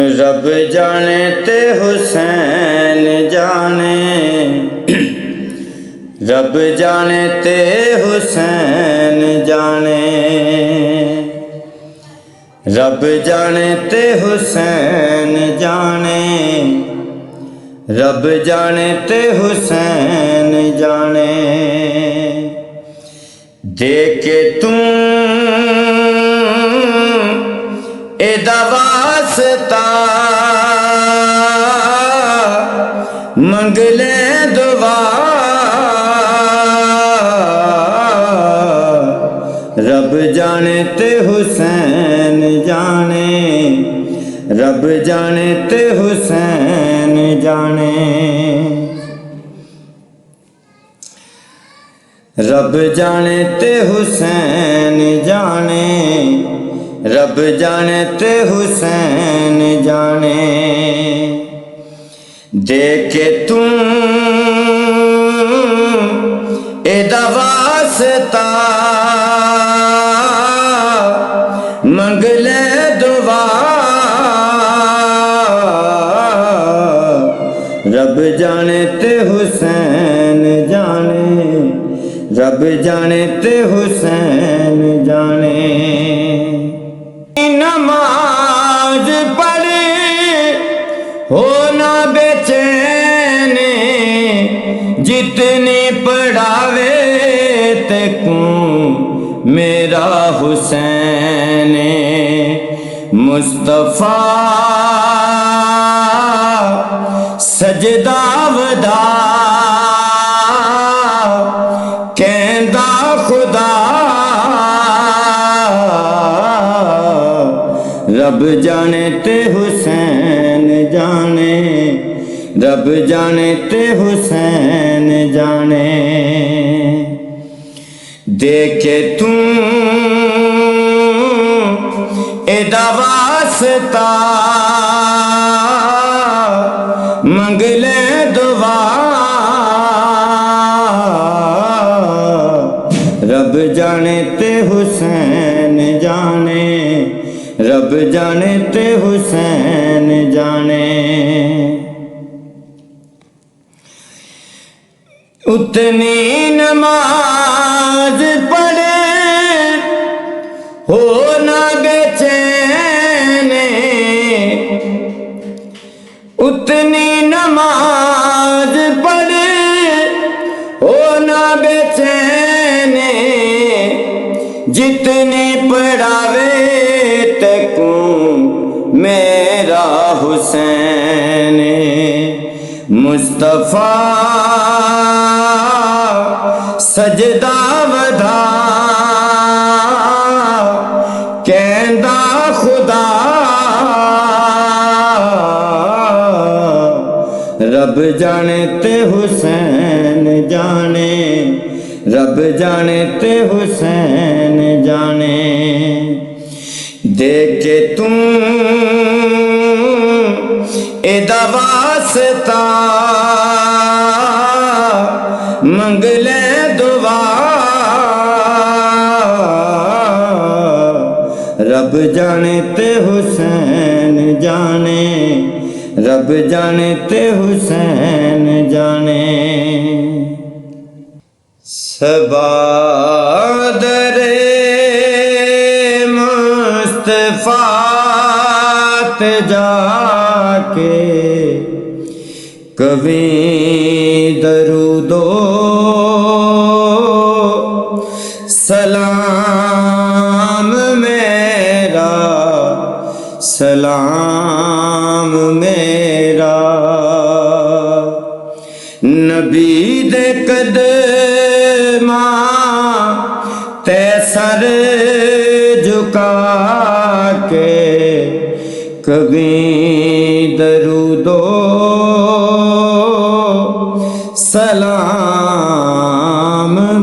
रब जाने ते हुसैन जाने, रब जाने ते हुसैन जाने, रब जाने ते हुसैन जाने, रब जाने ते हुसैन जाने। देखे तू एदा वास्ता मंग ले दुआ, रब जाने ते हुसैन जाने, रब जाने ते हुसैन जाने, रब जाने ते हुसैन जाने, रब जाने ते हुसैन जाने। देखे तू एदा वास्ता मंग ले दुआ, रब जाने ते हुसैन जाने, रब जाने ते हुसैन जाने। नमाज पढ़े हो ना बेचैन, जितनी पढ़ावे तेकू मेरा हुसैन। मुस्तफा सजदा वदा कहंदा खुदा, रब जाने ते हुसैन जाने, रब जाने ते हुसैन जाने। देखे तू एदा वास्ता मंग ले दुआ, रब जाने ते हुसैन जाने, रब जाने ते हुसैन जाने। उतनी नमाज पढ़े हो ना बेचैन, उतनी नमाज पढ़े हो ना बेचैन, जितनी पढ़ावे तेकू मेरा हुसैन। मुस्तफा सजदा वदा कहंदा खुदा, रब जाने ते हुसैन जाने, रब जाने ते हुसैन जाने। देखे तू एदा वास्ता मंग ले दुआ, रब जाने ते हुसैन जाने, रब जाने ते हुसैन जाने। सबादरे मुस्तफा ते जाके कभी दरूदो सलाम मेरा, सलाम मेरा। नबी दे कदमां ते सर झुका के कभी दरूदो सलाम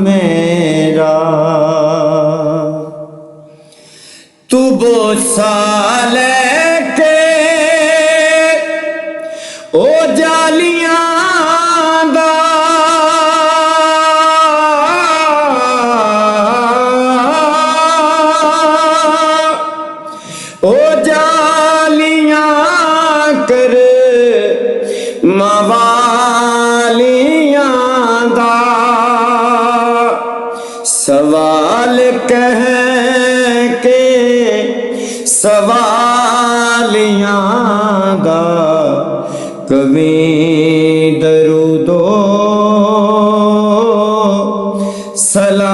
मेरा। तू बोसा लेके ओ जालियां दा, ओ जालियां कर मवालियां दा सवाल कह के सवालियां दा कभी दरूदो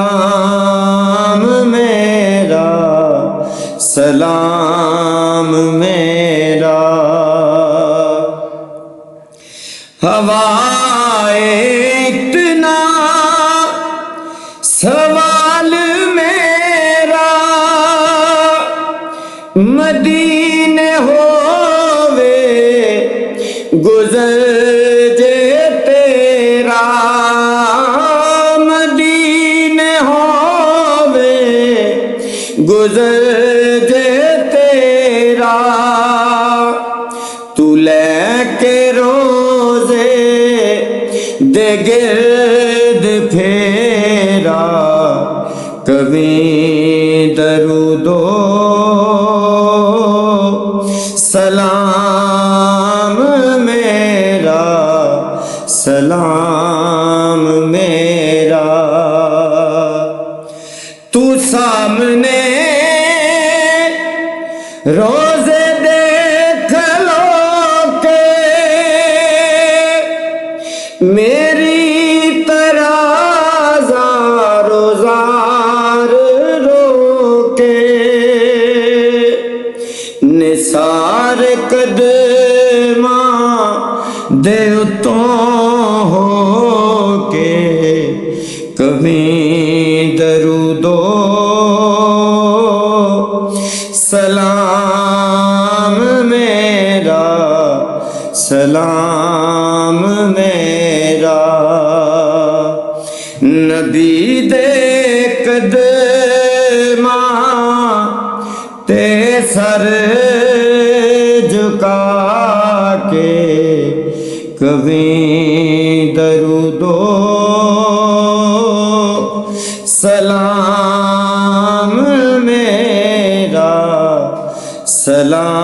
सलाम मेरा सलाम मेरा हवाए इतना सवाल मेरा मदीने होवे गुजर जे तेरा मदीने होवे गुजर जे तेरा तू लेके रोजे दे गिर्द फेरा कभी दरूदो सलाम मेरा सलाम मेरा तू सामने रोजे देख लो के मेरी तरह ज़ारो ज़ार रोके निसार कदमा दे तो हो के कभी दरूदो सलाम मेरा सलाम मेरा नबी दे कदमा ते सर झुका के कभी दरूदो सलाम मेरा सलाम